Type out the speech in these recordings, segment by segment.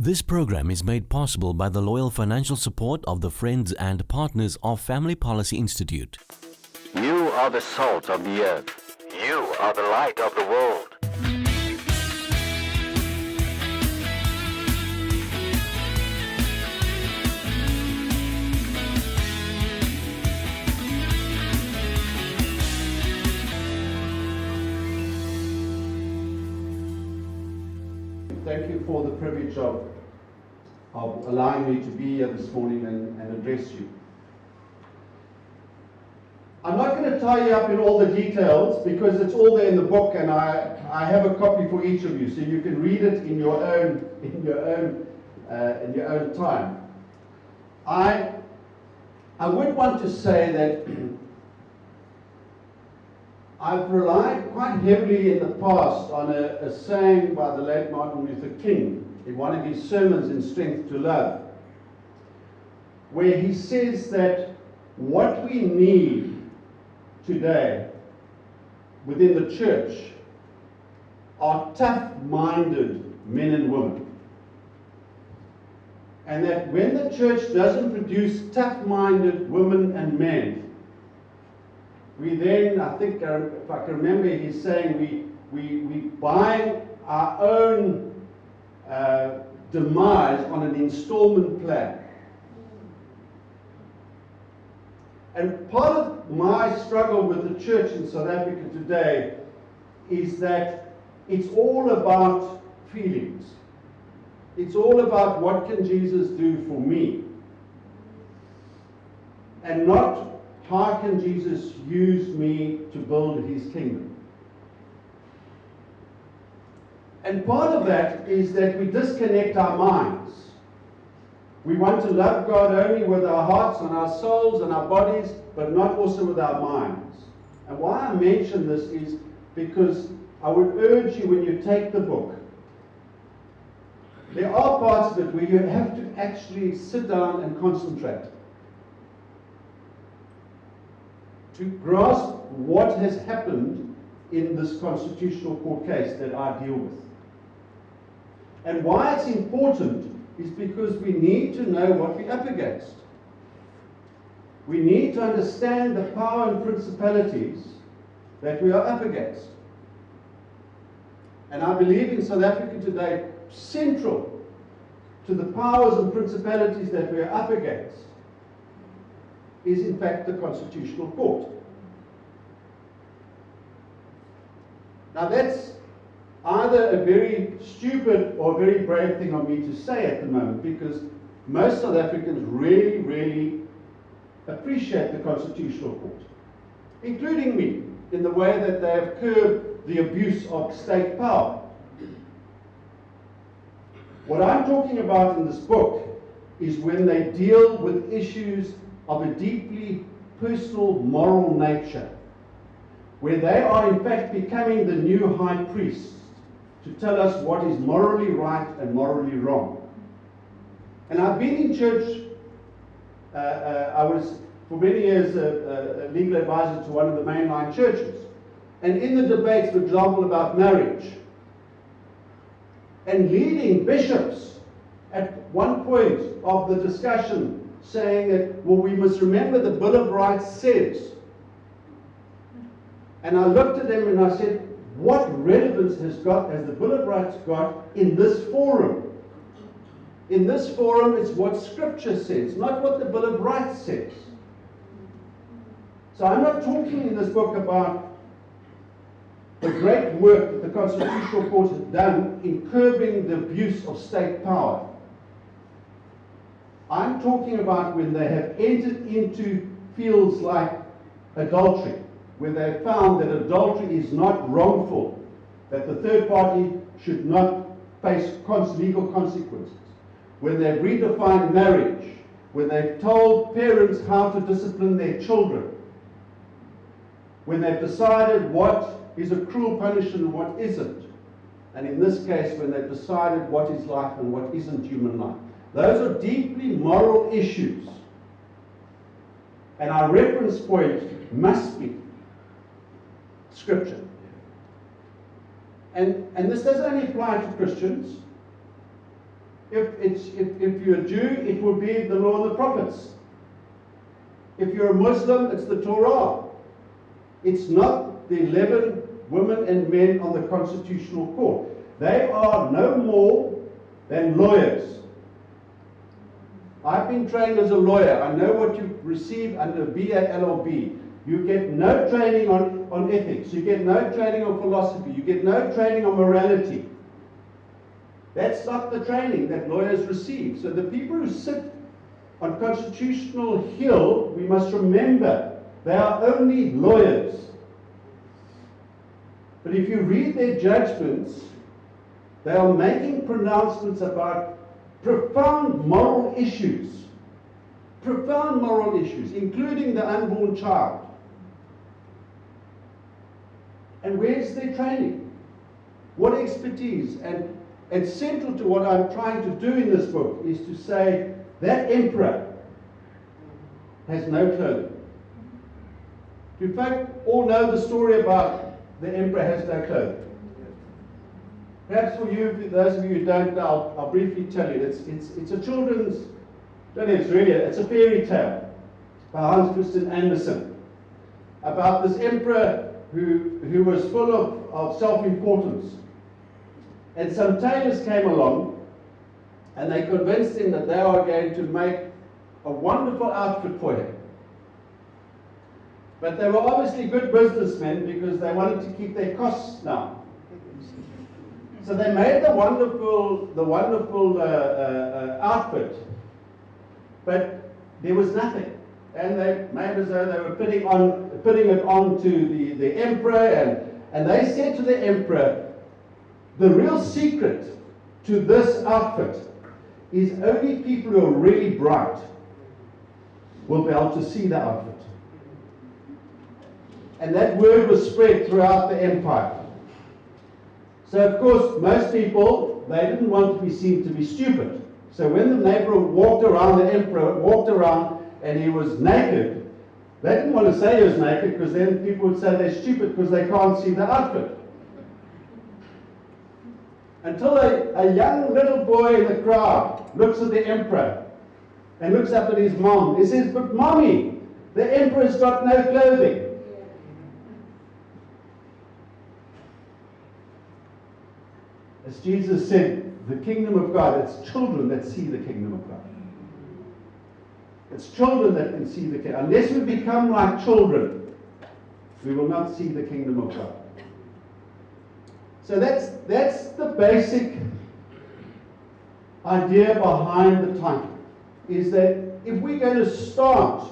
This program is made possible by the loyal financial support of the friends and partners of Family Policy Institute. You are the salt of the earth. You are the light of the world. Thank you for the privilege of allowing me to be here this morning and address you. I'm not going to tie you up in all the details because it's all there in the book, and I have a copy for each of you, so you can read it in your own time. I would want to say that I've relied quite heavily in the past on a saying by the late Martin Luther King in one of his sermons in Strength to Love, where he says that what we need today within the church are tough-minded men and women. And that when the church doesn't produce tough-minded women and men, we then, I think, if I can remember, he's saying we buy our own demise on an installment plan. And part of my struggle with the church in South Africa today is that it's all about feelings. It's all about what can Jesus do for me, and not how can Jesus use me to build his kingdom. And part of that is that we disconnect our minds. We want to love God only with our hearts and our souls and our bodies, but not also with our minds. And why I mention this is because I would urge you, when you take the book, there are parts of it where you have to actually sit down and concentrate to grasp what has happened in this constitutional court case that I deal with. And why it's important is because we need to know what we're up against. We need to understand the power and principalities that we are up against. And I believe in South Africa today, central to the powers and principalities that we are up against is in fact the Constitutional Court. Now that's either a very stupid or a very brave thing of me to say at the moment, because most South Africans really appreciate the Constitutional Court, including me, in the way that they have curbed the abuse of state power. What I'm talking about in this book is when they deal with issues of a deeply personal, moral nature, where they are in fact becoming the new high priests to tell us what is morally right and morally wrong. And I've been in church, I was for many years a legal advisor to one of the mainline churches, and in the debates, for example, about marriage, and leading bishops at one point of the discussion saying that, well, we must remember the Bill of Rights says. And I looked at them and I said, what relevance has the Bill of Rights got in this forum? In this forum, it's what Scripture says, not what the Bill of Rights says. So I'm not talking in this book about the great work that the Constitutional Court has done in curbing the abuse of state power. I'm talking about when they have entered into fields like adultery, where they found that adultery is not wrongful, that the third party should not face legal consequences, when they've redefined marriage, when they've told parents how to discipline their children, when they've decided what is a cruel punishment and what isn't, and in this case, when they've decided what is life and what isn't human life. Those are deeply moral issues. And our reference point must be Scripture. And this doesn't only apply to Christians. If you're a Jew, it will be the law and the prophets. If you're a Muslim, it's the Torah. It's not the 11 women and men on the Constitutional Court. They are no more than lawyers. I've been trained as a lawyer. I know what you receive under BA LLB. You get no training on ethics. You get no training on philosophy. You get no training on morality. That's not the training that lawyers receive. So the people who sit on Constitutional Hill, we must remember, they are only lawyers. But if you read their judgments, they are making pronouncements about profound moral issues, including the unborn child. And where's their training? What expertise? And central to what I'm trying to do in this book is to say that emperor has no clothing. In fact, all know the story about the emperor has no clothing. Perhaps for you, those of you who don't know, I'll briefly tell you. It's a children's, it's a fairy tale by Hans Christian Andersen about this emperor who was full of self-importance. And some tailors came along and they convinced him that they are going to make a wonderful outfit for him. But they were obviously good businessmen because they wanted to keep their costs down. So they made the wonderful outfit, but there was nothing. And they made as though they were putting it on to the emperor, and they said to the emperor, the real secret to this outfit is only people who are really bright will be able to see the outfit. And that word was spread throughout the empire. So of course, most people, they didn't want to be seen to be stupid. So when the neighbor walked around, the emperor walked around and he was naked, they didn't want to say he was naked because then people would say they're stupid because they can't see the outfit. Until a young little boy in the crowd looks at the emperor and looks up at his mom. He says, but mommy, the emperor's got no clothing. As Jesus said, the kingdom of God, it's children that see the kingdom of God. It's children that can see the kingdom. Unless we become like children, we will not see the kingdom of God. So that's the basic idea behind the title, is that if we're going to start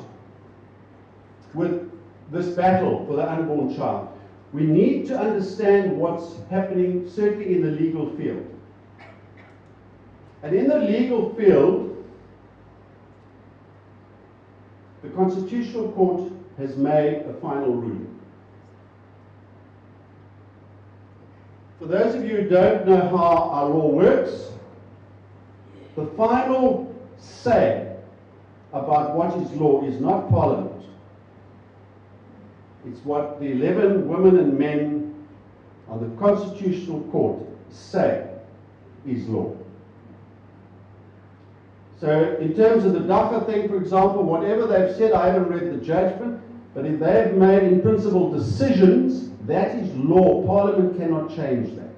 with this battle for the unborn child, we need to understand what's happening, certainly in the legal field. And in the legal field, the Constitutional Court has made a final ruling. For those of you who don't know how our law works, the final say about what is law is not Parliament. It's what the 11 women and men on the Constitutional Court say is law. So in terms of the DACA thing, for example, whatever they've said, I haven't read the judgment, but if they've made in principle decisions, that is law. Parliament cannot change that.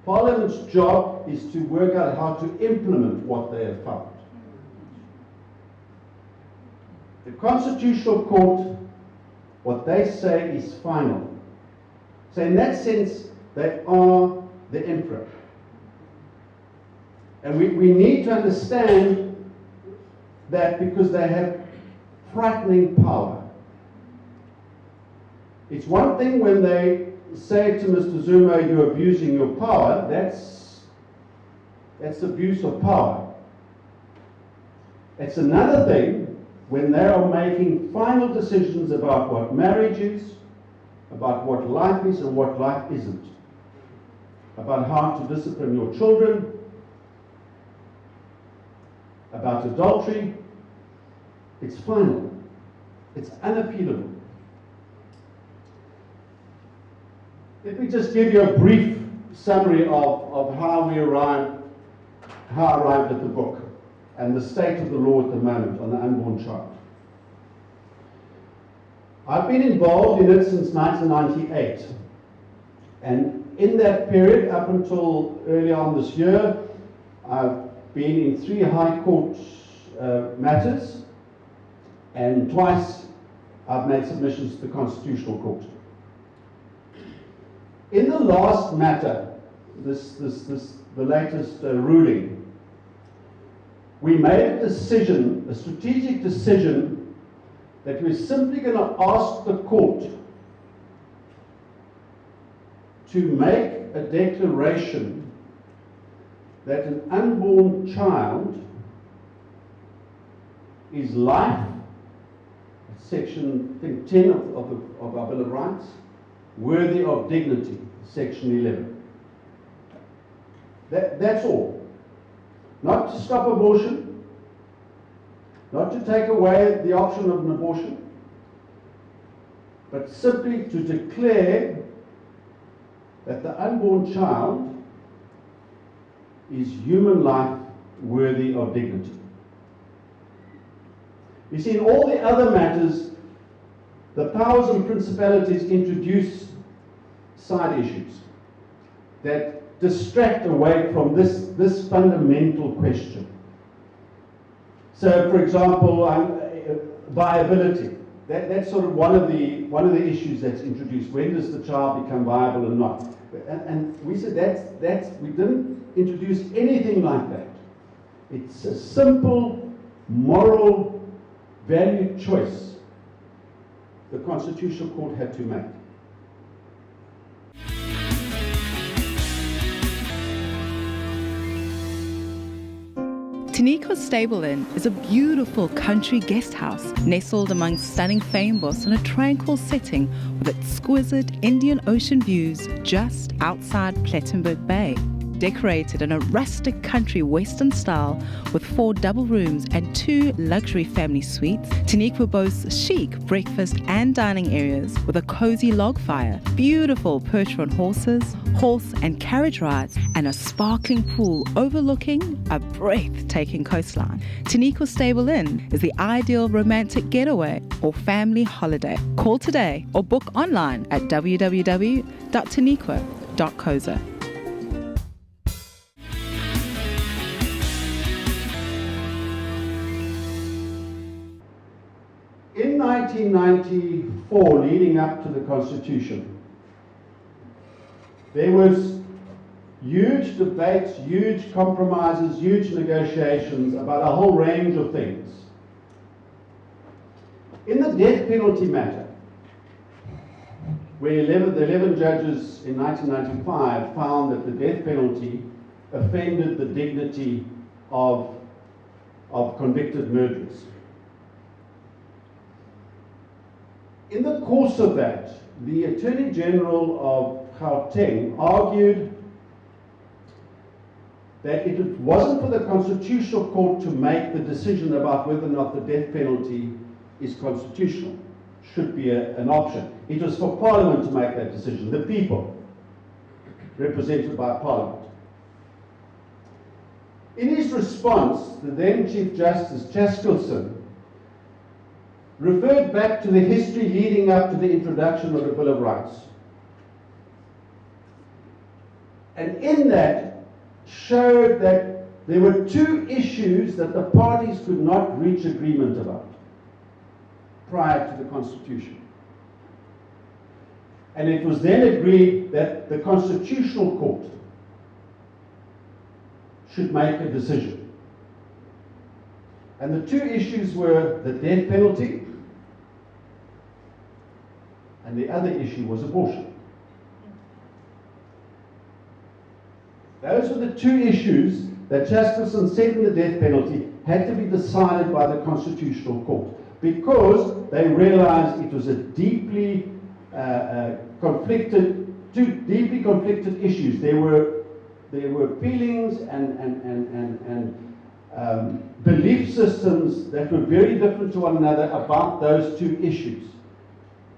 Parliament's job is to work out how to implement what they have found. The Constitutional Court, what they say is final. So in that sense, they are the emperor. And we need to understand that because they have frightening power. It's one thing when they say to Mr. Zuma, you're abusing your power. That's abuse of power. It's another thing when they are making final decisions about what marriage is, about what life is and what life isn't, about how to discipline your children, about adultery. It's final. It's unappealable. Let me just give you a brief summary of how we arrived how I arrived at the book and the state of the law at the moment on the unborn child. I've been involved in it since 1998, and in that period, up until early on this year, I've been in 3 High Court matters, and twice I've made submissions to the Constitutional Court. In the last matter, the latest ruling, we made a decision, a strategic decision, that we're simply going to ask the court to make a declaration that an unborn child is life, section, I think, 10 of our Bill of Rights, worthy of dignity, section 11. That's all. Not to stop abortion, not to take away the option of an abortion, but simply to declare that the unborn child is human life worthy of dignity. You see, in all the other matters, the powers and principalities introduce side issues that distract away from this fundamental question. So, for example, viability. That's sort of one of the issues that's introduced. When does the child become viable or not? And we said we didn't introduce anything like that. It's a simple moral value choice the Constitutional Court had to make. Taniqua Stable Inn is a beautiful country guest house nestled among stunning fynbos in a tranquil setting with exquisite Indian Ocean views just outside Plettenberg Bay. Decorated in a rustic country western style with 4 double rooms and 2 luxury family suites, Taniqua boasts chic breakfast and dining areas with a cozy log fire, beautiful perch-on horses, horse and carriage rides, and a sparkling pool overlooking a breathtaking coastline. Taniqua Stable Inn is the ideal romantic getaway or family holiday. Call today or book online at www.taniqua.coza. In 1994, leading up to the Constitution, there was huge debates, huge compromises, huge negotiations about a whole range of things. In the death penalty matter, where the 11 judges in 1995 found that the death penalty offended the dignity of convicted murderers. In the course of that, the Attorney General of Gauteng argued that it wasn't for the Constitutional Court to make the decision about whether or not the death penalty is constitutional, should be an option. It was for Parliament to make that decision, the people, represented by Parliament. In his response, the then Chief Justice Chaskelson referred back to the history leading up to the introduction of the Bill of Rights. And in that, showed that there were 2 issues that the parties could not reach agreement about prior to the Constitution. And it was then agreed that the Constitutional Court should make a decision. And the 2 issues were the death penalty, and the other issue was abortion. Those were the 2 issues that Chaskelson said in the death penalty had to be decided by the Constitutional Court, because they realized it was a deeply conflicted issues. There were feelings and belief systems that were very different to one another about those 2 issues.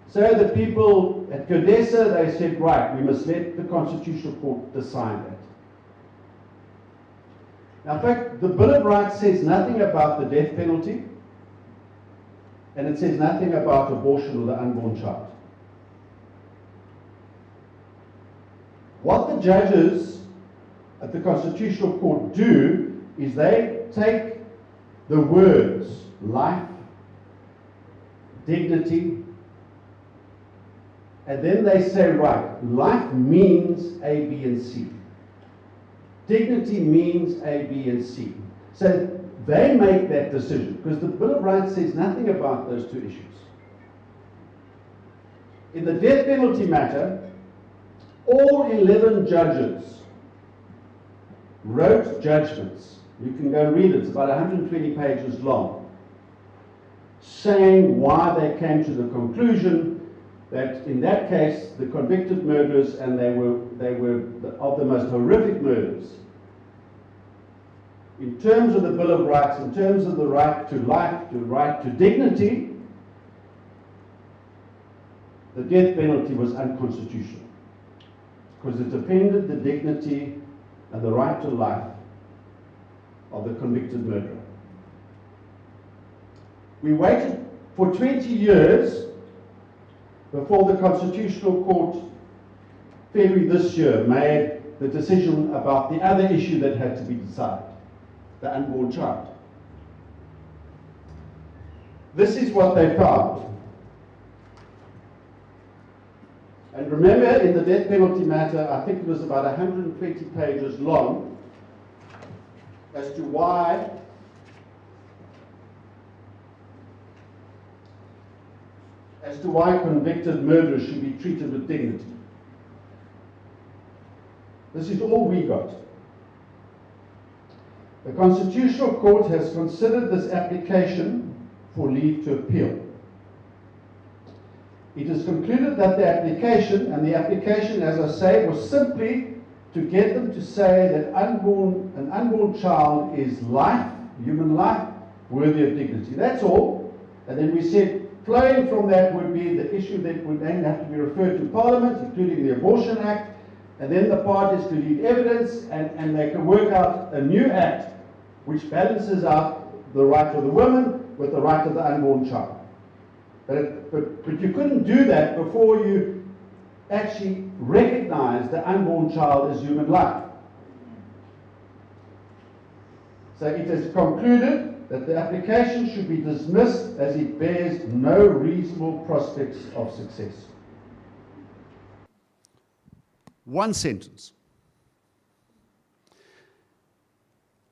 So the people at CODESA, they said, right, we must let the Constitutional Court decide that. Now, in fact, the Bill of Rights says nothing about the death penalty, and it says nothing about abortion or the unborn child. What the judges at the Constitutional Court do is they take the words life, dignity, and then they say, right, life means A, B, and C. Dignity means A, B, and C. So they make that decision, because the Bill of Rights says nothing about those two issues. In the death penalty matter, all 11 judges wrote judgments. You can go read it, it's about 120 pages long, saying why they came to the conclusion that in that case, the convicted murderers, and they were of the most horrific murders, in terms of the Bill of Rights, in terms of the right to life, the right to dignity, the death penalty was unconstitutional, because it offended the dignity and the right to life of the convicted murderer. We waited for 20 years before the Constitutional Court, February this year, made the decision about the other issue that had to be decided, the unborn child. This is what they found. And remember, in the death penalty matter, I think it was about 120 pages long, as to why convicted murderers should be treated with dignity. This is all we got. The Constitutional Court has considered this application for leave to appeal. It has concluded that the application, as I say, was simply to get them to say that an unborn child is life, human life, worthy of dignity. That's all. And then we said, flowing from that would be the issue that would then have to be referred to Parliament, including the Abortion Act, and then the parties could leave evidence, and they can work out a new act which balances out the right of the woman with the right of the unborn child. But you couldn't do that before you actually recognize the unborn child as human life. So it has concluded that the application should be dismissed as it bears no reasonable prospects of success. One sentence.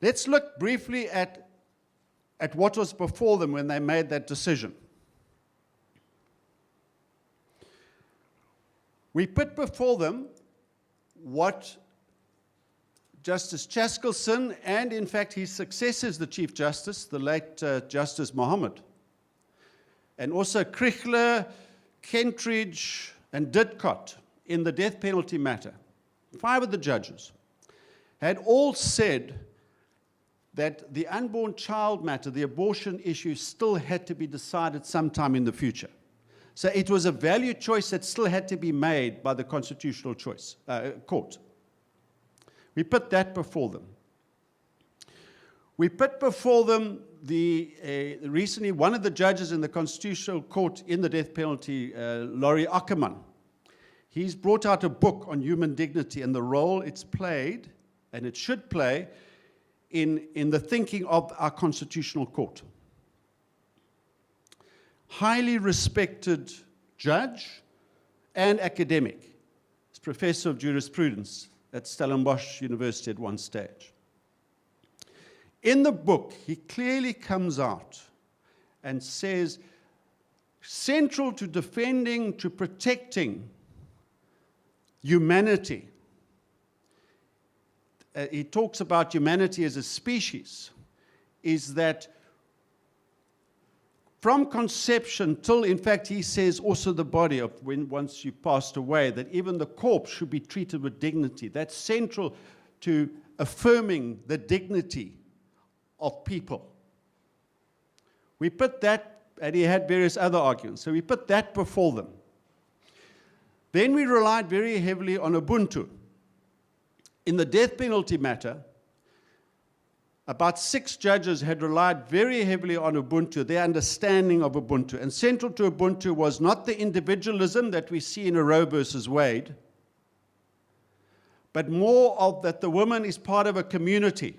Let's look briefly at what was before them when they made that decision. We put before them what Justice Chaskelson, and in fact his successors, the Chief Justice, the late Justice Mohammed, and also Krichler, Kentridge, and Didcot in the death penalty matter, 5 of the judges, had all said that the unborn child matter, the abortion issue, still had to be decided sometime in the future. So it was a value choice that still had to be made by the Constitutional Court. We put that before them. We put before them recently one of the judges in the Constitutional Court in the death penalty, Laurie Ackerman. He's brought out a book on human dignity and the role it's played, and it should play, in the thinking of our Constitutional Court. Highly respected judge and academic. He's professor of jurisprudence at Stellenbosch University at one stage. In the book, he clearly comes out and says, central to defending, to protecting humanity, he talks about humanity as a species, is that from conception till, in fact, he says also the body of once you passed away, that even the corpse should be treated with dignity. That's central to affirming the dignity of people. We put that, and he had various other arguments, so we put that before them. Then we relied very heavily on Ubuntu. In the death penalty matter, about 6 judges had relied very heavily on Ubuntu, their understanding of Ubuntu. And central to Ubuntu was not the individualism that we see in a Roe versus Wade, but more of that the woman is part of a community.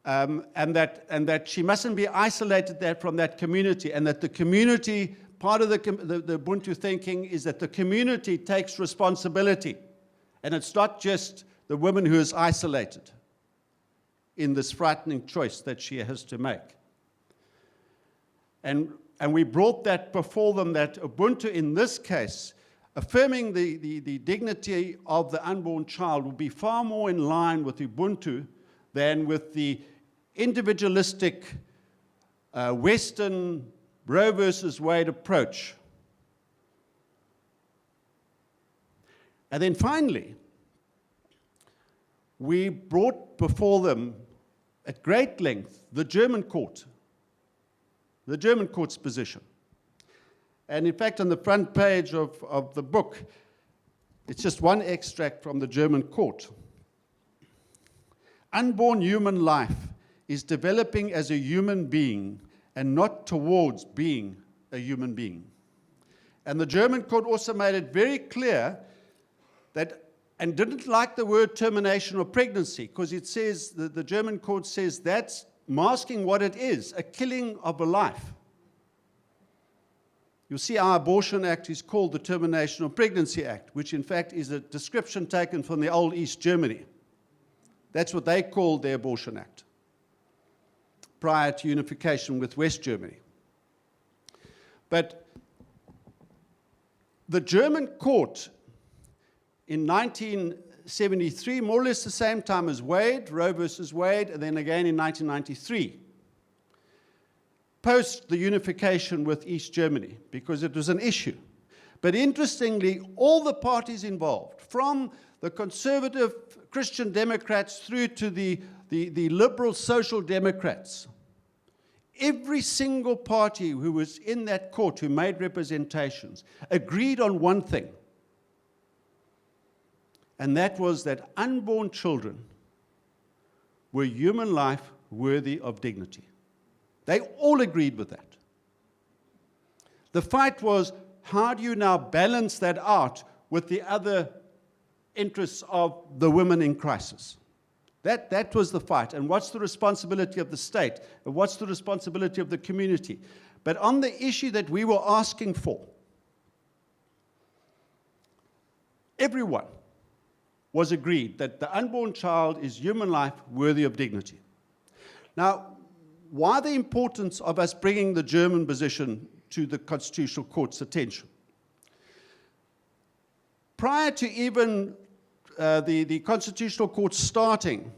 And that she mustn't be isolated from that community, and that the community, part of the Ubuntu thinking is that the community takes responsibility, and it's not just the woman who is isolated in this frightening choice that she has to make. And we brought that before them, that Ubuntu in this case, affirming the dignity of the unborn child, will be far more in line with Ubuntu than with the individualistic Western Roe versus Wade approach. And then finally, we brought before them at great length the German court's position. And in fact, on the front page of the book, it's just one extract from the German court. Unborn human life is developing as a human being and not towards being a human being. And the German court also made it very clear that, and didn't like the word termination of pregnancy, because it says, the German court says that's masking what it is, a killing of a life. You'll see our Abortion Act is called the Termination of Pregnancy Act, which in fact is a description taken from the old East Germany. That's what they called the Abortion Act, prior to unification with West Germany. But the German court in 1973, more or less the same time as Wade, Roe versus Wade, and then again in 1993, post the unification with East Germany, because it was an issue. But interestingly, all the parties involved, from the conservative Christian Democrats through to the liberal social democrats, every single party who was in that court who made representations agreed on one thing, and that was that unborn children were human life worthy of dignity. They all agreed with that. The fight was, how do you now balance that out with the other interests of the women in crisis? That was the fight. And what's the responsibility of the state? And what's the responsibility of the community? But on the issue that we were asking for, everyone was agreed that the unborn child is human life worthy of dignity. Now, why the importance of us bringing the German position to the Constitutional Court's attention? Prior to even the Constitutional Court starting,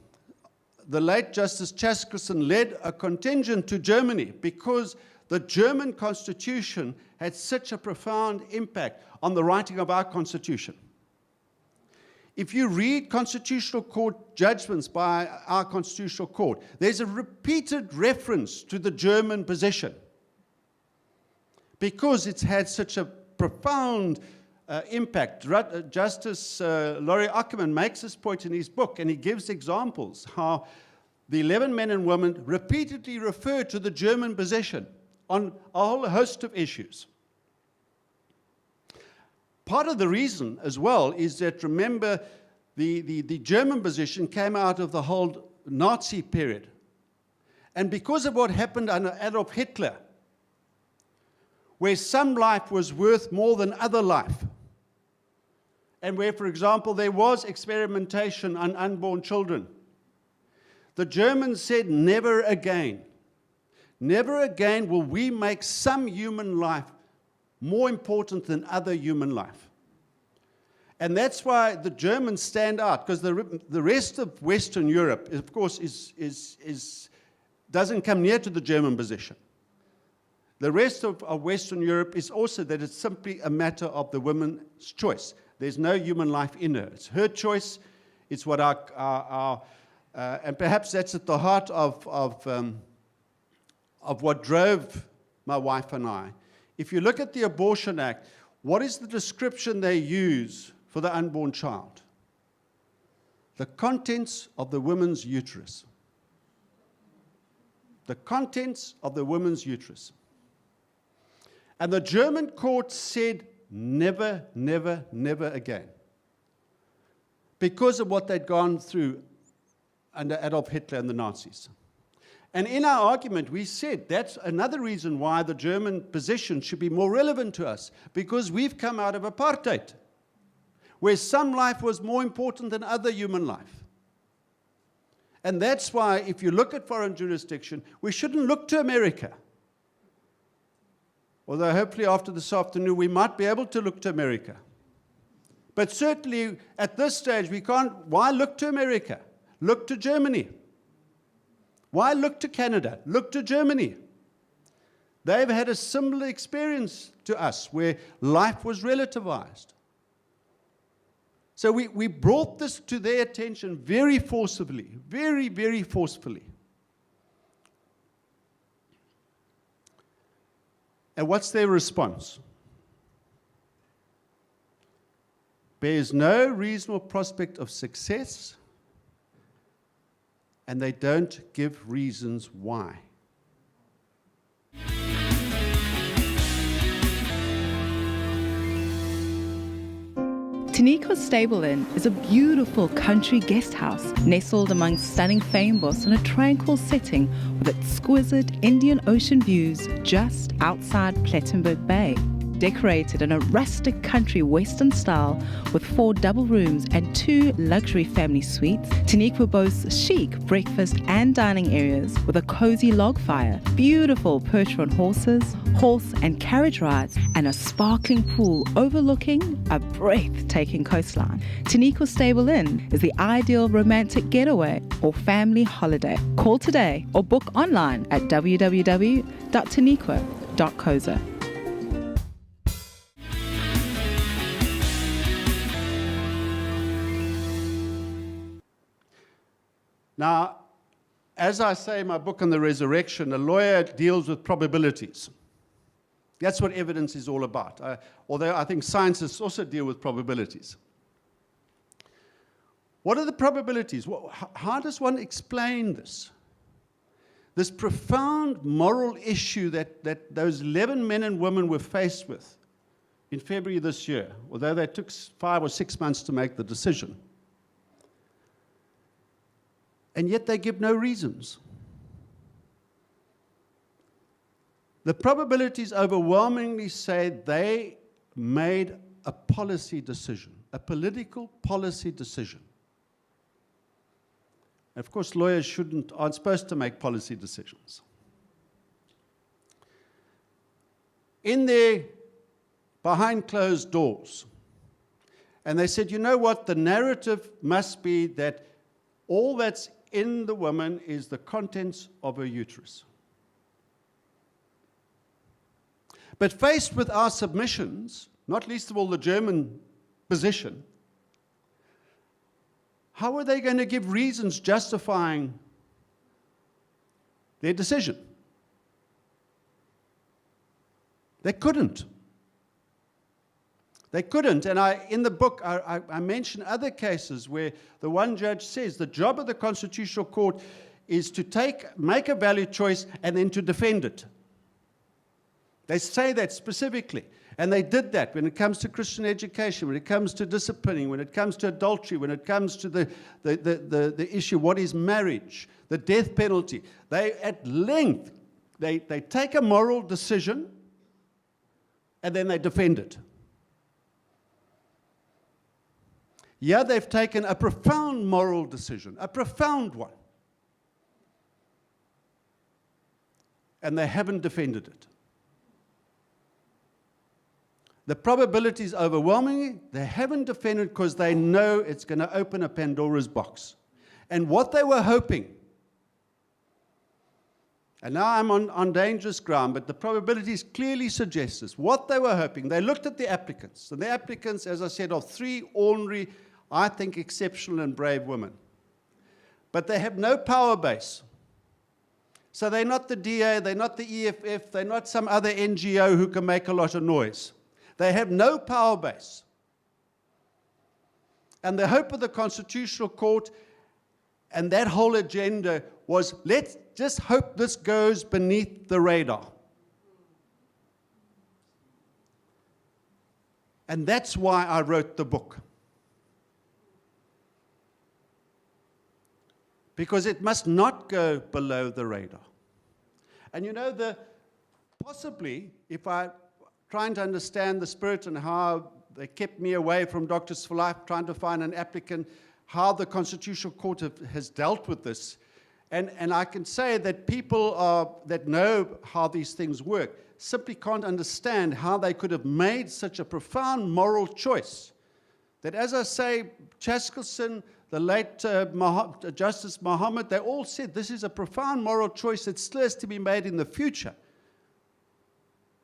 the late Justice Chaskerson led a contingent to Germany because the German Constitution had such a profound impact on the writing of our Constitution. If you read Constitutional Court judgments by our Constitutional Court, there's a repeated reference to the German position because it's had such a profound impact. Justice Laurie Ackerman makes this point in his book, and he gives examples how the 11 men and women repeatedly refer to the German position on a whole host of issues. Part of the reason as well is that, remember, the German position came out of the whole Nazi period. And because of what happened under Adolf Hitler, where some life was worth more than other life, and where, for example, there was experimentation on unborn children, the Germans said, never again will we make some human life more important than other human life. And that's why the Germans stand out, because the rest of Western Europe, of course, doesn't come near to the German position. The rest of Western Europe is also that it's simply a matter of the woman's choice. There's no human life in her. It's her choice. It's what and perhaps that's at the heart of what drove my wife and I. If you look at the Abortion Act, what is the description they use for the unborn child? the contents of the woman's uterus. The contents of the woman's uterus. And the German court said, never, never, never again. Because of what they'd gone through under Adolf Hitler and the Nazis. And in our argument, we said that's another reason why the German position should be more relevant to us, because we've come out of apartheid, where some life was more important than other human life. And that's why, if you look at foreign jurisdiction, we shouldn't look to America. Although hopefully after this afternoon, we might be able to look to America. But certainly, at this stage, we can't. Why look to America? Look to Germany. Why look to Canada? Look to Germany. They've had a similar experience to us, where life was relativized. So we brought this to their attention very forcibly, very, very forcefully. And what's their response? Bears no reasonable prospect of success, and they don't give reasons why. Taniqua Stable Inn is a beautiful country guest house nestled among stunning fynbos in a tranquil setting with exquisite Indian Ocean views just outside Plettenberg Bay. Decorated in a rustic country western style with 4 double rooms and 2 luxury family suites, Taniqua boasts chic breakfast and dining areas with a cozy log fire, beautiful percheron horses, horse and carriage rides, and a sparkling pool overlooking a breathtaking coastline. Taniqua Stable Inn is the ideal romantic getaway or family holiday. Call today or book online at www.taniqua.coza. Now, as I say in my book on the resurrection, a lawyer deals with probabilities. That's what evidence is all about. Although I think scientists also deal with probabilities. What are the probabilities? How does one explain this? This profound moral issue that those 11 men and women were faced with in February this year, although they took 5 or 6 months to make the decision. And yet they give no reasons. The probabilities overwhelmingly say they made a policy decision, a political policy decision. And of course, lawyers aren't supposed to make policy decisions. In there, behind closed doors, and they said, you know what, the narrative must be that all that's in the woman is the contents of her uterus. But faced with our submissions, not least of all the German position, how are they going to give reasons justifying their decision? They couldn't. They couldn't, and in the book, I mention other cases where the one judge says the job of the Constitutional Court is to make a valid choice and then to defend it. They say that specifically, and they did that when it comes to Christian education, when it comes to disciplining, when it comes to adultery, when it comes to the issue, what is marriage, the death penalty. They, at length, they take a moral decision, and then they defend it. Yeah, they've taken a profound moral decision, a profound one. And they haven't defended it. The probability is overwhelmingly, they haven't defended it because they know it's going to open a Pandora's box. And what they were hoping, and now I'm on dangerous ground, but the probabilities clearly suggest this. What they were hoping, they looked at the applicants, and the applicants, as I said, are 3 ordinary, I think, exceptional and brave women. But they have no power base. So they're not the DA, they're not the EFF, they're not some other NGO who can make a lot of noise. They have no power base. And the hope of the Constitutional Court and that whole agenda was, let's just hope this goes beneath the radar. And that's why I wrote the book. Because it must not go below the radar. And you know, possibly, if I trying to understand the spirit and how they kept me away from Doctors for Life, trying to find an applicant, how the Constitutional Court has dealt with this. And I can say that people that know how these things work simply can't understand how they could have made such a profound moral choice. That, as I say, Chaskelson, the late Justice Muhammad, they all said this is a profound moral choice that still has to be made in the future.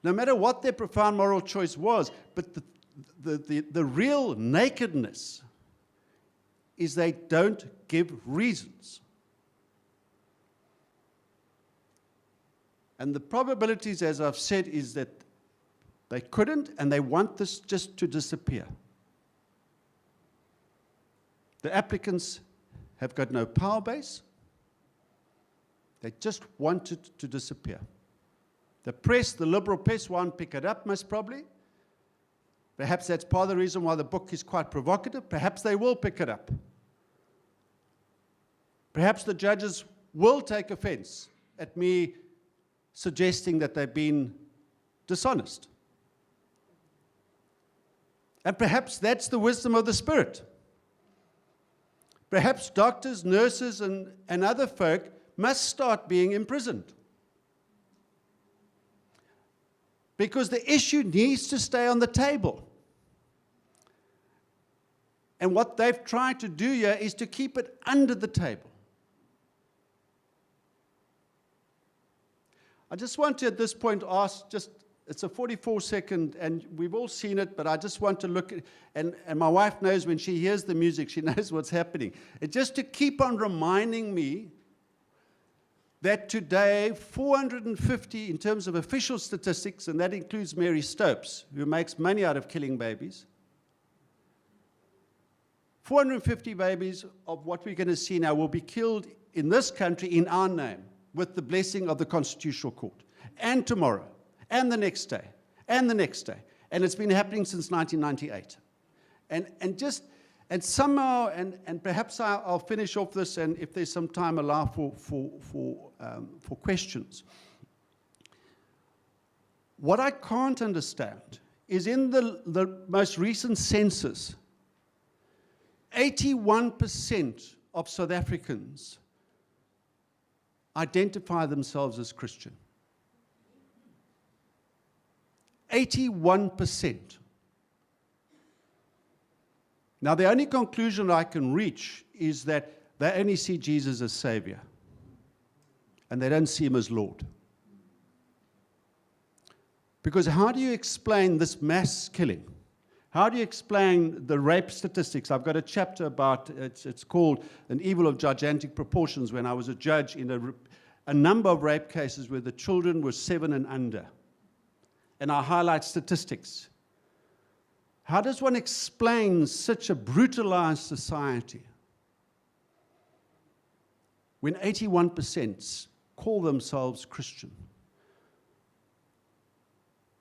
No matter what their profound moral choice was, but the real nakedness is they don't give reasons. And the probabilities, as I've said, is that they couldn't, and they want this just to disappear. The applicants have got no power base. They just want it to disappear. The press, the liberal press, won't pick it up, most probably. Perhaps that's part of the reason why the book is quite provocative. Perhaps they will pick it up. Perhaps the judges will take offense at me suggesting that they've been dishonest. And perhaps that's the wisdom of the Spirit. Perhaps doctors, nurses, and other folk must start being imprisoned. Because the issue needs to stay on the table. And what they've tried to do here is to keep it under the table. I just want to, at this point, ask, it's a 44-second, and we've all seen it, but I just want to look at, and my wife knows when she hears the music, she knows what's happening. It's just to keep on reminding me that today, 450, in terms of official statistics, and that includes Mary Stopes, who makes money out of killing babies, 450 babies of what we're going to see now will be killed in this country in our name, with the blessing of the Constitutional Court, and tomorrow, and the next day, and the next day. And it's been happening since 1998. And somehow, and perhaps I'll finish off this, and if there's some time, allow for questions. What I can't understand is in the most recent census, 81% of South Africans identify themselves as Christian. 81%. Now, the only conclusion I can reach is that they only see Jesus as Savior, and they don't see Him as Lord. Because how do you explain this mass killing? How do you explain the rape statistics? I've got a chapter about, it's called An Evil of Gigantic Proportions, when I was a judge in a number of rape cases where the children were 7 and under. And I highlight statistics. How does one explain such a brutalized society when 81% call themselves Christian?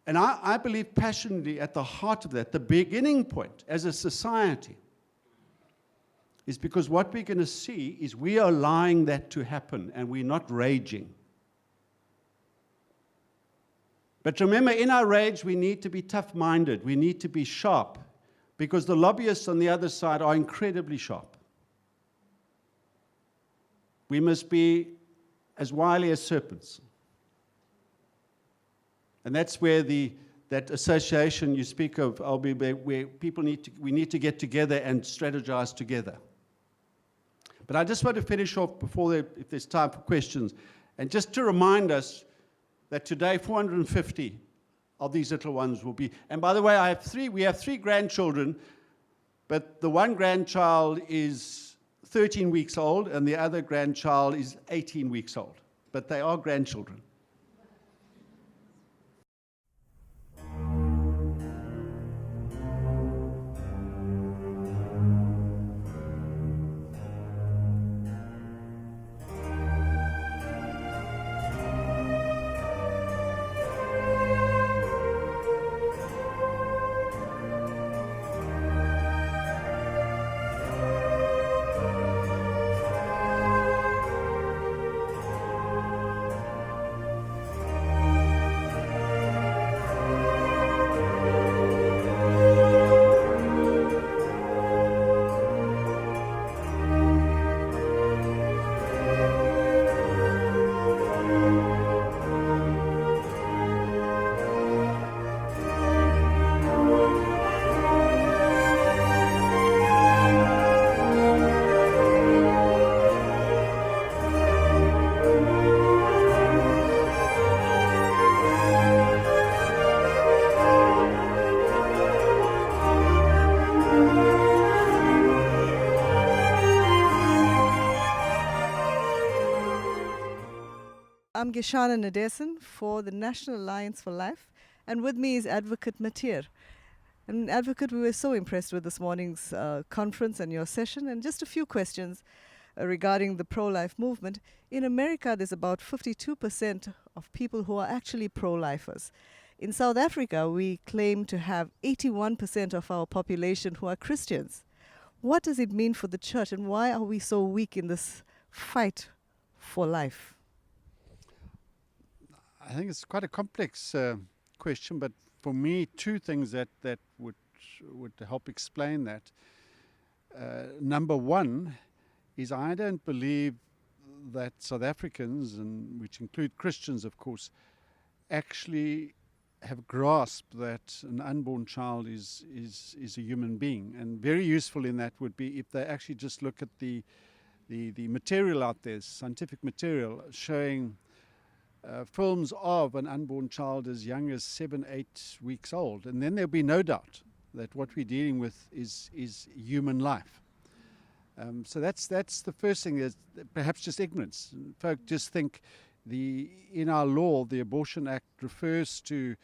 And I believe passionately at the heart of that, the beginning point as a society, is because what we're going to see is we are allowing that to happen, and we're not raging. But remember, in our rage, we need to be tough-minded. We need to be sharp, because the lobbyists on the other side are incredibly sharp. We must be as wily as serpents. And that's where that association you speak of, Albu, where people we need to get together and strategize together. But I just want to finish off if there's time for questions, and just to remind us that today 450 of these little ones will be, and by the way, we have three grandchildren, but the one grandchild is 13 weeks old and the other grandchild is 18 weeks old, but they are grandchildren. I'm Gishana Nadesan for the National Alliance for Life, and with me is Advocate Matthee. And Advocate, we were so impressed with this morning's conference and your session, and just a few questions regarding the pro-life movement. In America, there's about 52% of people who are actually pro-lifers. In South Africa, we claim to have 81% of our population who are Christians. What does it mean for the church, and why are we so weak in this fight for life? I think it's quite a complex question, but for me, two things that would help explain that. Number one is I don't believe that South Africans, and which include Christians, of course, actually have grasped that an unborn child is a human being. And very useful in that would be if they actually just look at the material out there, scientific material, showing films of an unborn child as young as 7-8 weeks old. And then there'll be no doubt that what we're dealing with is human life. So that's the first thing, is perhaps just ignorance. Folk just think in our law, the Abortion Act refers to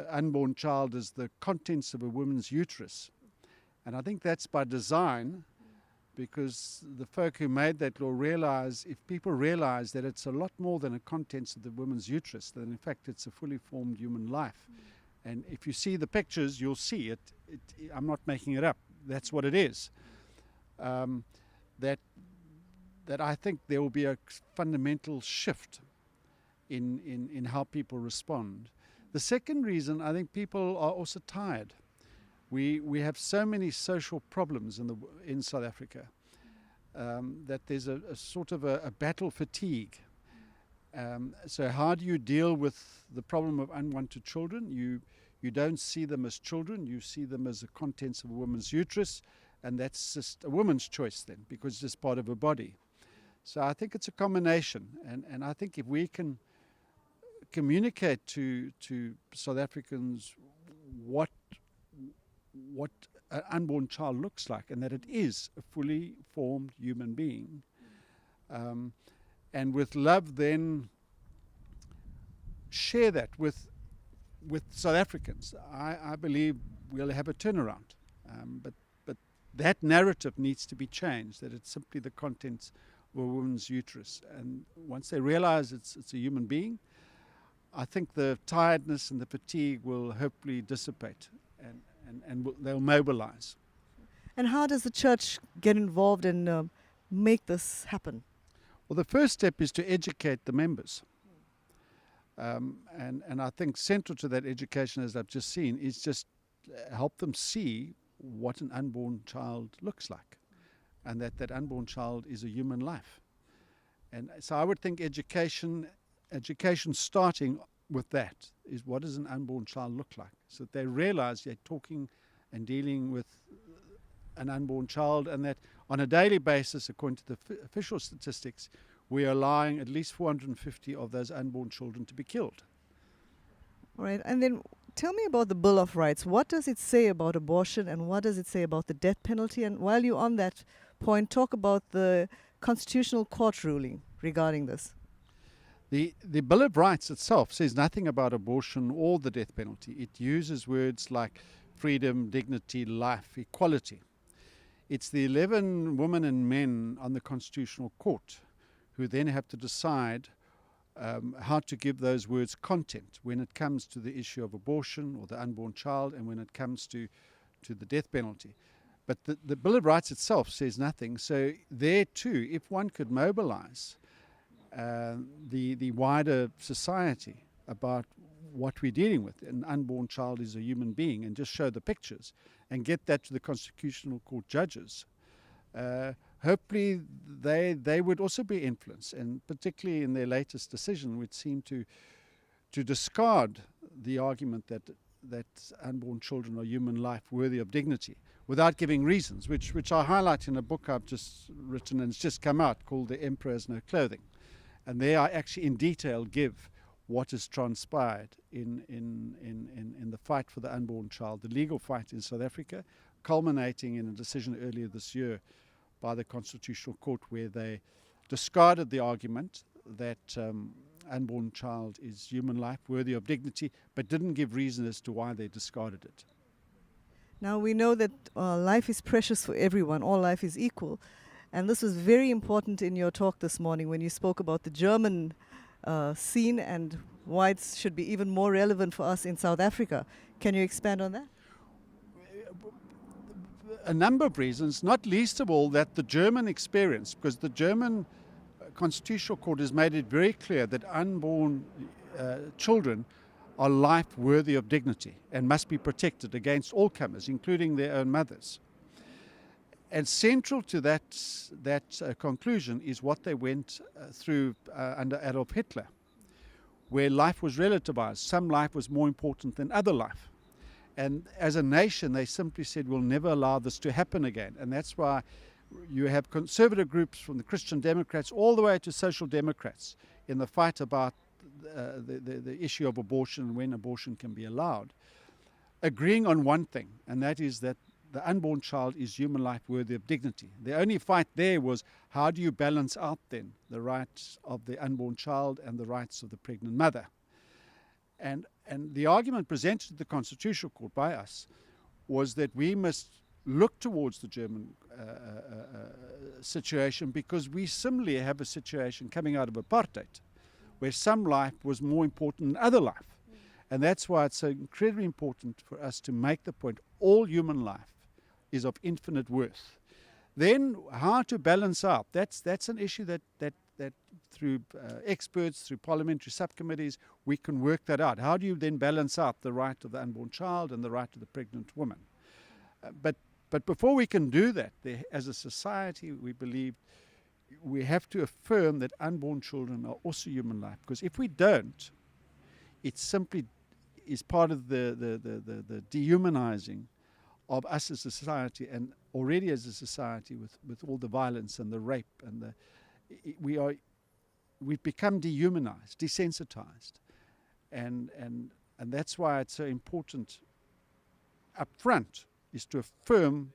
unborn child as the contents of a woman's uterus. And I think that's by design, because the folk who made that law realize, if people realize that it's a lot more than a contents of the woman's uterus, then in fact it's a fully formed human life. And if you see the pictures, you'll see it. I'm not making it up. That's what it is. That I think there will be a fundamental shift in how people respond. The second reason, I think people are also tired. We have so many social problems in South Africa that there's a sort of a battle fatigue. So how do you deal with the problem of unwanted children? You don't see them as children, you see them as the contents of a woman's uterus, and that's just a woman's choice then, because it's just part of her body. So I think it's a combination, and I think if we can communicate to South Africans what an unborn child looks like, and that it is a fully formed human being, and with love then share that with South Africans, I believe we'll have a turnaround. But that narrative needs to be changed, that it's simply the contents of a woman's uterus. And once they realize it's a human being, I think the tiredness and the fatigue will hopefully dissipate, and they'll mobilize. And how does the church get involved and make this happen? Well, the first step is to educate the members. And I think central to that education, as I've just seen, is just help them see what an unborn child looks like, and that unborn child is a human life. And so I would think education starting with that is, what does an unborn child look like, so that they realize they're talking and dealing with an unborn child, and that on a daily basis, according to the official statistics, we are allowing at least 450 of those unborn children to be killed. All right, and then tell me about the Bill of Rights. What does it say about abortion, and what does it say about the death penalty? And while you're on that point, talk about the Constitutional Court ruling regarding this. The Bill of Rights itself says nothing about abortion or the death penalty. It uses words like freedom, dignity, life, equality. It's the 11 women and men on the Constitutional Court who then have to decide how to give those words content when it comes to the issue of abortion or the unborn child, and when it comes to the death penalty. But the Bill of Rights itself says nothing. So there too, if one could mobilize the wider society about what we're dealing with, an unborn child is a human being, and just show the pictures and get that to the Constitutional Court judges, hopefully they would also be influenced, and particularly in their latest decision, which seemed to discard the argument that unborn children are human life worthy of dignity, without giving reasons, which I highlight in a book I've just written, and it's just come out, called The Emperor Has No Clothing. And there I actually in detail give what has transpired in the fight for the unborn child, the legal fight in South Africa, culminating in a decision earlier this year by the Constitutional Court, where they discarded the argument that unborn child is human life worthy of dignity, but didn't give reason as to why they discarded it. Now we know that life is precious for everyone, all life is equal. And this was very important in your talk this morning when you spoke about the German scene and why it should be even more relevant for us in South Africa. Can you expand on that? A number of reasons, not least of all that the German experience, because the German Constitutional Court has made it very clear that unborn children are life worthy of dignity and must be protected against all comers, including their own mothers. And central to that conclusion is what they went through under Adolf Hitler, where life was relativized. Some life was more important than other life. And as a nation, they simply said, we'll never allow this to happen again. And that's why you have conservative groups from the Christian Democrats all the way to social democrats in the fight about the issue of abortion and when abortion can be allowed, agreeing on one thing, and that is that the unborn child is human life worthy of dignity. The only fight there was how do you balance out then the rights of the unborn child and the rights of the pregnant mother. And the argument presented to the Constitutional Court by us was that we must look towards the German situation, because we similarly have a situation coming out of apartheid where some life was more important than other life. And that's why it's so incredibly important for us to make the point all human life is of infinite worth. Then how to balance out, that's an issue that through experts, through parliamentary subcommittees, we can work that out. How do you then balance out the right of the unborn child and the right of the pregnant woman? But before we can do that, as a society, we believe we have to affirm that unborn children are also human life. Because if we don't, it simply is part of the dehumanizing of us as a society, and already as a society with all the violence and the rape and we've become dehumanized, desensitized, and that's why it's so important up front is to affirm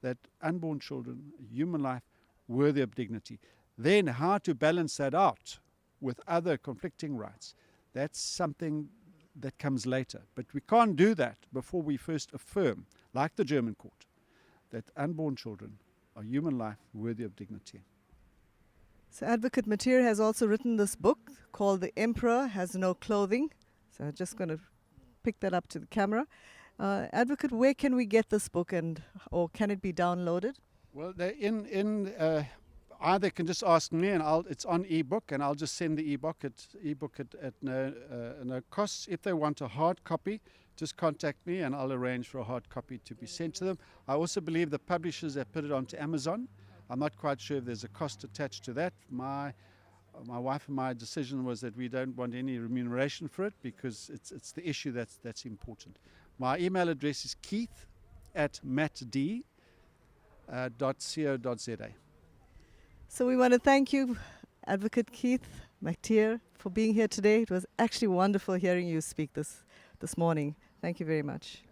that unborn children, human life, worthy of dignity. Then how to balance that out with other conflicting rights, that's something that comes later. But we can't do that before we first affirm, like the German court, that unborn children are human life worthy of dignity. So Advocate Matthee has also written this book called The Emperor Has No Clothing. So I'm just going to pick that up to the camera. Advocate, where can we get this book, or can it be downloaded? Well, either can just ask me, and it's on ebook, and I'll just send the ebook at no cost. If they want a hard copy, just contact me, and I'll arrange for a hard copy to be sent to them. I also believe the publishers have put it onto Amazon. I'm not quite sure if there's a cost attached to that. My wife and my decision was that we don't want any remuneration for it, because it's the issue that's important. My email address is keith@mattd.co.za. So we want to thank you, Advocate Keith Matthee, for being here today. It was actually wonderful hearing you speak this morning. Thank you very much.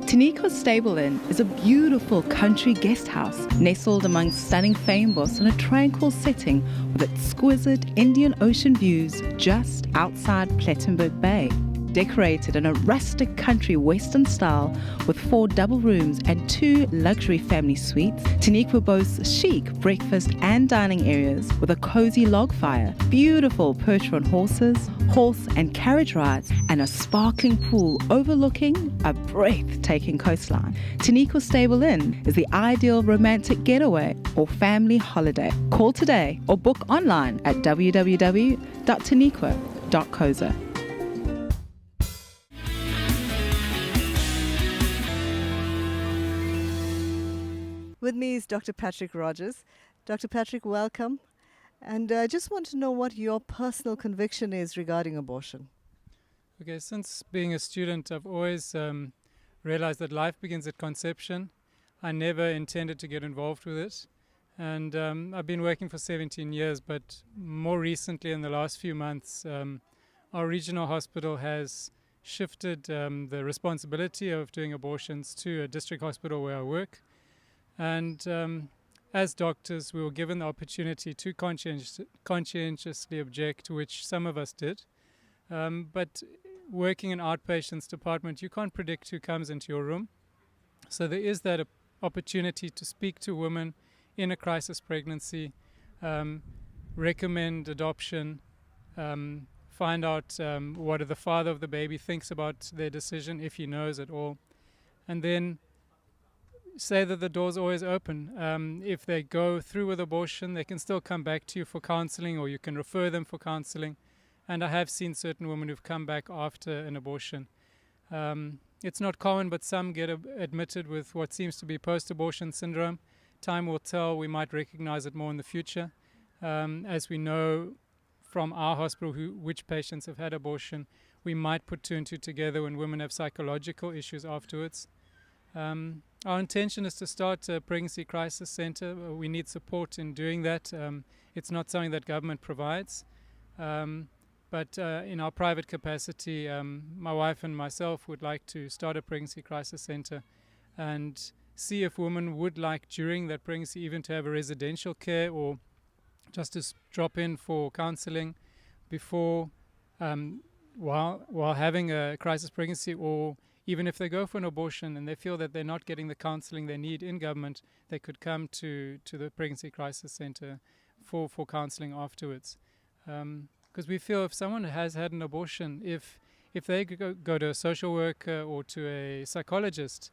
Taniqua Stable Inn is a beautiful country guest house nestled among stunning fynbos in a tranquil setting with exquisite Indian Ocean views just outside Plettenberg Bay. Decorated in a rustic country western style with 4 double rooms and 2 luxury family suites, Taniqua boasts chic breakfast and dining areas with a cozy log fire, beautiful percheron horses, horse and carriage rides, and a sparkling pool overlooking a breathtaking coastline. Taniqua Stable Inn is the ideal romantic getaway or family holiday. Call today or book online at www.taniqua.coza. With me is Dr. Patrick Rogers. Dr. Patrick, welcome. And I just want to know what your personal conviction is regarding abortion. Okay, since being a student, I've always realized that life begins at conception. I never intended to get involved with it. And I've been working for 17 years, but more recently, in the last few months, our regional hospital has shifted the responsibility of doing abortions to a district hospital where I work. And as doctors, we were given the opportunity to conscientiously object, which some of us did. But working in outpatients department, you can't predict who comes into your room. So there is that opportunity to speak to women in a crisis pregnancy, recommend adoption, find out what the father of the baby thinks about their decision, if he knows at all, and then say that the door's always open. If they go through with abortion, they can still come back to you for counseling, or you can refer them for counseling. And I have seen certain women who've come back after an abortion. It's not common, but some get admitted with what seems to be post-abortion syndrome. Time will tell. We might recognize it more in the future. As we know from our hospital which patients have had abortion, we might put two and two together when women have psychological issues afterwards. Our intention is to start a pregnancy crisis center. We need support in doing that. It's not something that government provides. But in our private capacity, my wife and myself would like to start a pregnancy crisis center and see if women would like during that pregnancy even to have a residential care or just to drop in for counseling before, while having a crisis pregnancy, or even if they go for an abortion and they feel that they're not getting the counseling they need in government, they could come to the pregnancy crisis center for counseling afterwards. Because we feel if someone has had an abortion, if they go to a social worker or to a psychologist,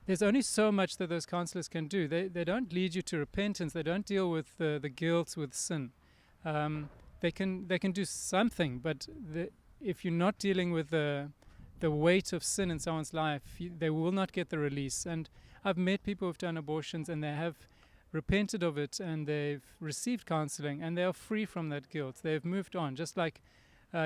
there's only so much that those counselors can do. They don't lead you to repentance. They don't deal with the guilt, with sin. They can do something, but if you're not dealing with the weight of sin in someone's life, they will not get the release. And I've met people who've done abortions and they have repented of it and they've received counseling and they are free from that guilt. They've moved on. Just like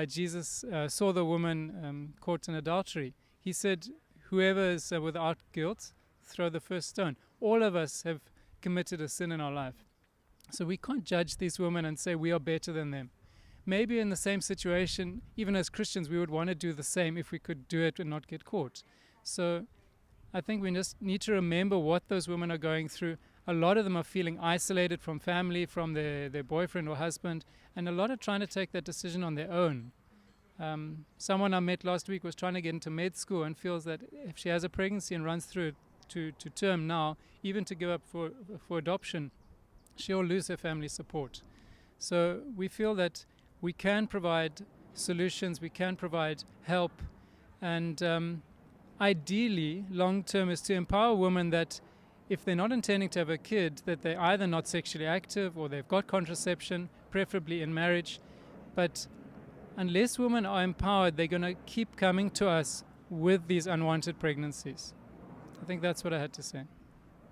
Jesus saw the woman caught in adultery. He said, whoever is without guilt, throw the first stone. All of us have committed a sin in our life. So we can't judge these women and say we are better than them. Maybe in the same situation, even as Christians, we would want to do the same if we could do it and not get caught. So I think we just need to remember what those women are going through. A lot of them are feeling isolated from family, from their boyfriend or husband, and a lot are trying to take that decision on their own. Someone I met last week was trying to get into med school and feels that if she has a pregnancy and runs through to term now, even to give up for adoption, she'll lose her family support. So we feel that we can provide solutions, we can provide help, and ideally, long term is to empower women that if they're not intending to have a kid, that they're either not sexually active or they've got contraception, preferably in marriage. But unless women are empowered, they're going to keep coming to us with these unwanted pregnancies. I think that's what I had to say.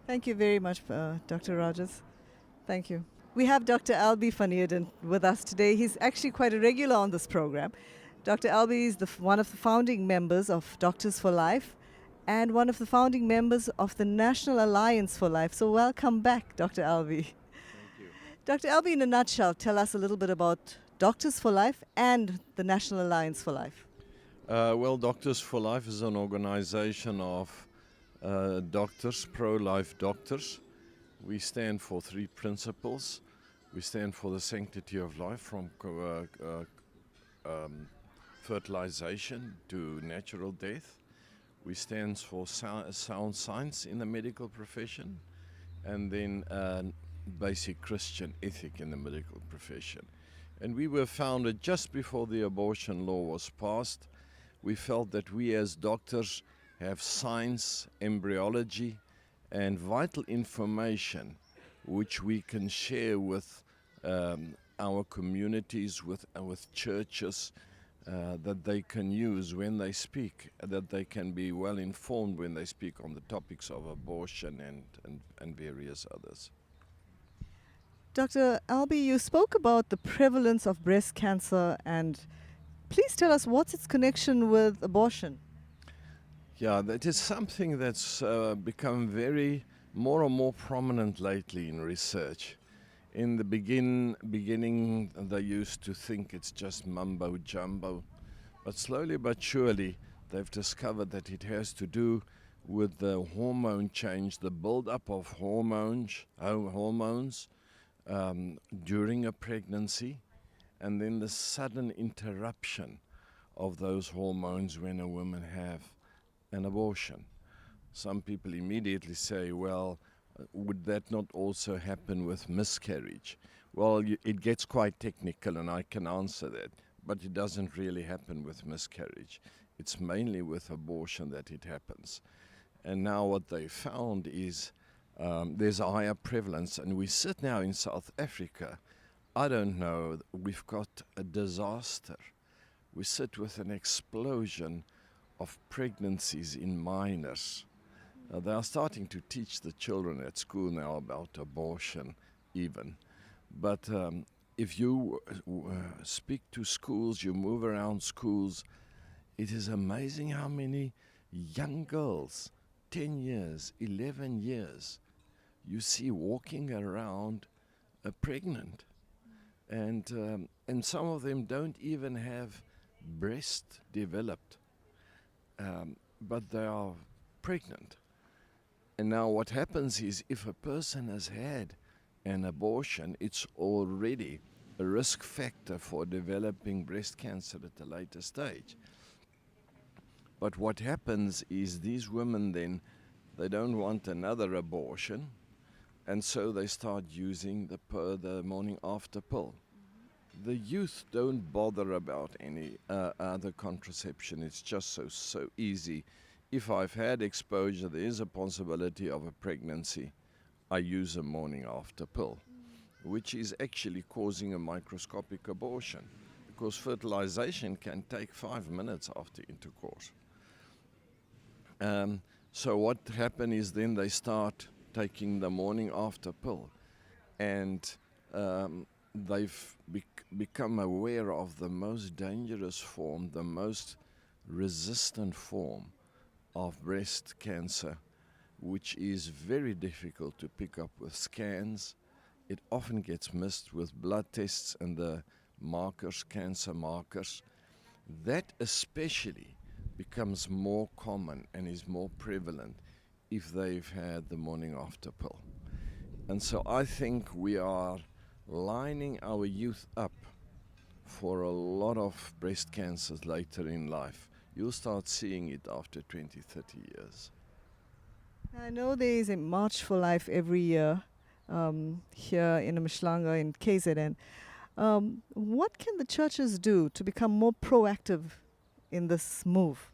Thank you very much, Dr. Rogers. Thank you. We have Dr. Albu van Eeden with us today. He's actually quite a regular on this program. Dr. Albu is one of the founding members of Doctors for Life and one of the founding members of the National Alliance for Life. So welcome back, Dr. Albu. Thank you. Dr. Albu, in a nutshell, tell us a little bit about Doctors for Life and the National Alliance for Life. Well, Doctors for Life is an organization of doctors, pro-life doctors. We stand for three principles. We stand for the sanctity of life, from fertilization to natural death. We stand for sound science in the medical profession, and then basic Christian ethic in the medical profession. And we were founded just before the abortion law was passed. We felt that we as doctors have science, embryology, and vital information which we can share with our communities, with churches, that they can use when they speak, that they can be well informed when they speak on the topics of abortion and various others. Dr. Albu, you spoke about the prevalence of breast cancer, and please tell us what's its connection with abortion. Yeah, that is something that's become more and more prominent lately in research. In the beginning, they used to think it's just mumbo jumbo, but slowly but surely they've discovered that it has to do with the hormone change, the build-up of hormones during a pregnancy, and then the sudden interruption of those hormones when a woman have an abortion. Some people immediately say, well, would that not also happen with miscarriage? Well, it gets quite technical, and I can answer that, but it doesn't really happen with miscarriage. It's mainly with abortion that it happens. And now what they found is there's a higher prevalence, and we sit now in South Africa. I don't know, we've got a disaster. We sit with an explosion of pregnancies in minors. They are starting to teach the children at school now about abortion even. But if you speak to schools, you move around schools, it is amazing how many young girls, 10 years, 11 years, you see walking around pregnant. And some of them don't even have breast developed, but they are pregnant. And now what happens is, if a person has had an abortion, it's already a risk factor for developing breast cancer at a later stage. But what happens is these women then, they don't want another abortion, and so they start using the morning after pill. The youth don't bother about any other contraception. It's just so easy. If I've had exposure, there is a possibility of a pregnancy, I use a morning after pill, which is actually causing a microscopic abortion, because fertilization can take 5 minutes after intercourse. So what happens is then they start taking the morning after pill, and they've become aware of the most dangerous form, the most resistant form of breast cancer, which is very difficult to pick up with scans. It often gets missed with blood tests and the markers, cancer markers. That especially becomes more common and is more prevalent if they've had the morning after pill. And so I think we are lining our youth up for a lot of breast cancers later in life. You'll start seeing it after 20, 30 years. I know there is a March for Life every year here in Umhlanga in KZN. What can the churches do to become more proactive in this move?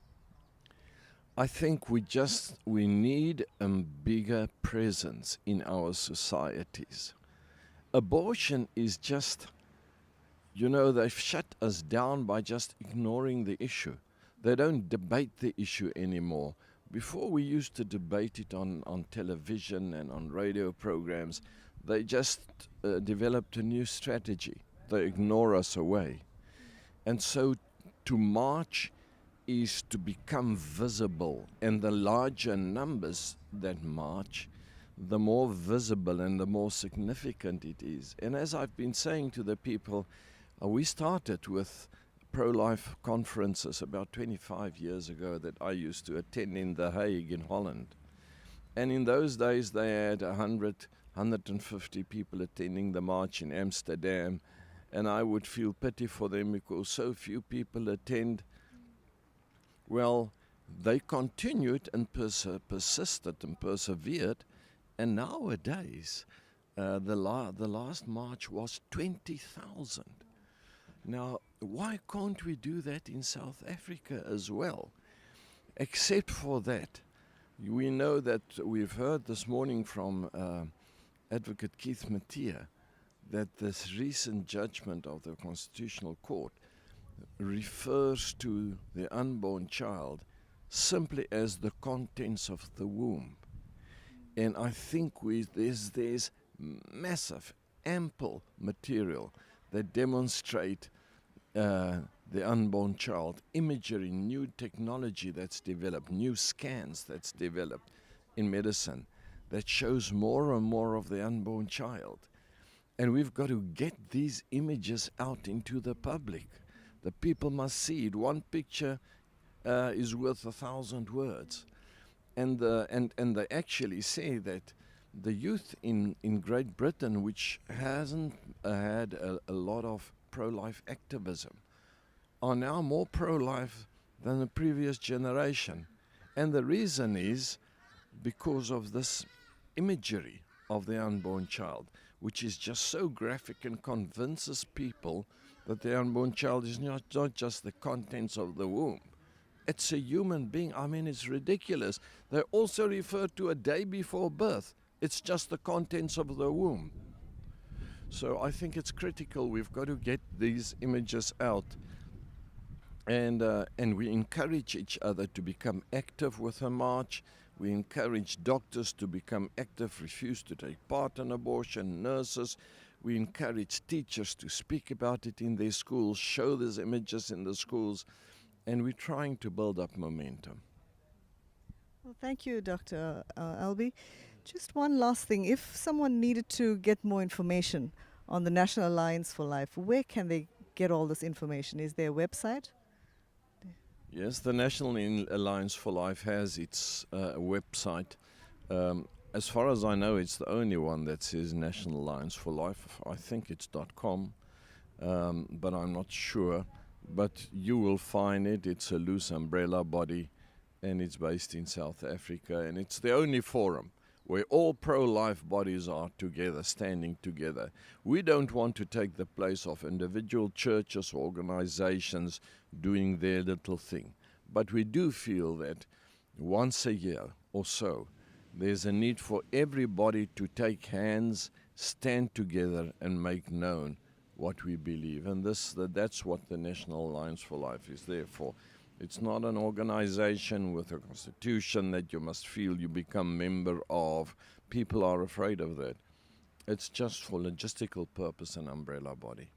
I think we need a bigger presence in our societies. Abortion is just, they've shut us down by just ignoring the issue. They don't debate the issue anymore. Before, we used to debate it on television and on radio programs. They just developed a new strategy. They ignore us away. And so to march is to become visible, and the larger numbers that march, the more visible and the more significant it is. And as I've been saying to the people, we started with pro-life conferences about 25 years ago that I used to attend in The Hague in Holland. And in those days they had 100, 150 people attending the march in Amsterdam, and I would feel pity for them because so few people attend. Well, they continued and persisted and persevered, and nowadays the last march was 20,000. Now, why can't we do that in South Africa as well? Except for that, we know that we've heard this morning from Advocate Keith Matthee that this recent judgment of the Constitutional Court refers to the unborn child simply as the contents of the womb. And I think there's massive, ample material that demonstrate the unborn child, imagery, new technology that's developed, new scans that's developed in medicine that shows more and more of the unborn child. And we've got to get these images out into the public. The people must see it. One picture is worth 1,000 words. and they actually say that the youth in Great Britain, which hasn't had a lot of pro-life activism, are now more pro-life than the previous generation. And the reason is because of this imagery of the unborn child, which is just so graphic and convinces people that the unborn child is not just the contents of the womb. It's a human being. I mean, it's ridiculous. They also refer to a day before birth. It's just the contents of the womb. So I think it's critical. We've got to get these images out. And we encourage each other to become active with the march. We encourage doctors to become active, refuse to take part in abortion, nurses. We encourage teachers to speak about it in their schools, show these images in the schools, and we're trying to build up momentum. Well, thank you, Dr. Albu. Just one last thing. If someone needed to get more information on the National Alliance for Life, where can they get all this information? Is there a website? Yes, the National Alliance for Life has its website. As far as I know, it's the only one that says National Alliance for Life. I think it's .com, but I'm not sure. But you will find it. It's a loose umbrella body, and it's based in South Africa. And it's the only forum where all pro-life bodies are together, standing together. We don't want to take the place of individual churches or organizations doing their little thing. But we do feel that once a year or so, there's a need for everybody to take hands, stand together, and make known what we believe. And that's what the National Alliance for Life is there for. It's not an organization with a constitution that you must feel you become member of. People are afraid of that. It's just for logistical purpose an umbrella body.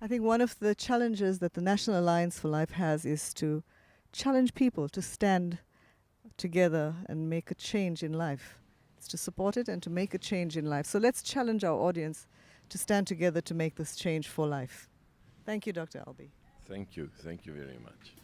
I think one of the challenges that the National Alliance for Life has is to challenge people to stand together and make a change in life. It's to support it and to make a change in life. So let's challenge our audience to stand together to make this change for life. Thank you, Dr. Albu. Thank you. Thank you very much.